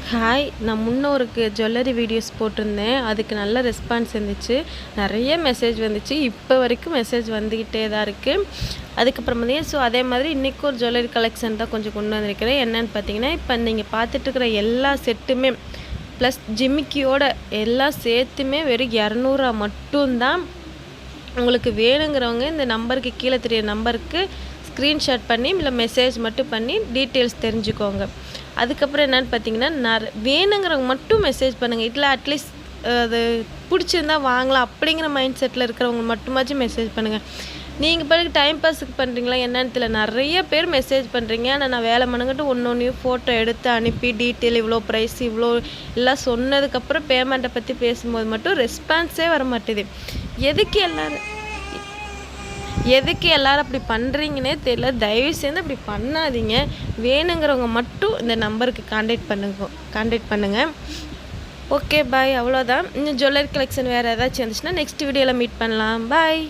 Hi, நான் முன்ன ஒரு ஜுவல்லரி வீடியோஸ் போட்டிருந்தேன். அதுக்கு நல்ல ரெஸ்பான்ஸ் இருந்துச்சு. நிறைய மெசேஜ் வந்துச்சு. இப்போ வரைக்கும் மெசேஜ் வந்துக்கிட்டே தான் இருக்குது. அதுக்கப்புறம் பார்த்தீங்கன்னா அதே மாதிரி இன்றைக்கி ஒரு ஜுவல்லரி கலெக்ஷன் தான் கொஞ்சம் கொண்டு வந்திருக்கிறேன். என்னென்னு பார்த்தீங்கன்னா, இப்போ நீங்கள் பார்த்துட்டு இருக்கிற எல்லா செட்டுமே ப்ளஸ் ஜிமிக்கியோட எல்லாம் சேர்த்துமே வெறும் 200 மட்டும்தான். உங்களுக்கு வேணுங்கிறவங்க இந்த நம்பருக்கு கீழே தெரிய நம்பருக்கு ஸ்க்ரீன்ஷாட் பண்ணி இல்லை மெசேஜ் மட்டும் பண்ணி டீட்டெயில்ஸ் தெரிஞ்சுக்கோங்க. அதுக்கப்புறம் என்னென்னு பார்த்தீங்கன்னா, வேணுங்கிறவங்க மட்டும் மெசேஜ் பண்ணுங்கள். இல்லை அட்லீஸ்ட் அது பிடிச்சிருந்தா வாங்கலாம் அப்படிங்கிற மைண்ட் செட்டில் இருக்கிறவங்க மட்டுமாச்சும் மெசேஜ் பண்ணுங்கள். நீங்கள் பிறகு டைம் பாஸுக்கு பண்ணுறீங்களா என்னன்னு தெரியல. நிறைய பேர் மெசேஜ் பண்ணுறீங்க. ஆனால் நான் வேலை பண்ணுங்கிட்டு ஒன்றையும் ஃபோட்டோ எடுத்து அனுப்பி டீட்டெயில் இவ்வளோ ப்ரைஸ் இவ்வளோ எல்லாம் சொன்னதுக்கப்புறம் பேமெண்ட்டை பற்றி பேசும்போது மட்டும் ரெஸ்பான்ஸே வர மாட்டேது. எதுக்கு எல்லோரும் அப்படி பண்ணுறீங்கன்னே தெரியல. தயவு செய்து அப்படி பண்ணாதீங்க. வேணுங்கிறவங்க மட்டும் இந்த நம்பருக்கு கான்டாக்ட் பண்ணுங்கள். ஓகே பாய், அவ்வளோதான். இன்னும் ஜுவல்லரி கலெக்ஷன் வேறு ஏதாச்சும் இருந்துச்சுன்னா நெக்ஸ்ட் வீடியோவில் மீட் பண்ணலாம். பாய்.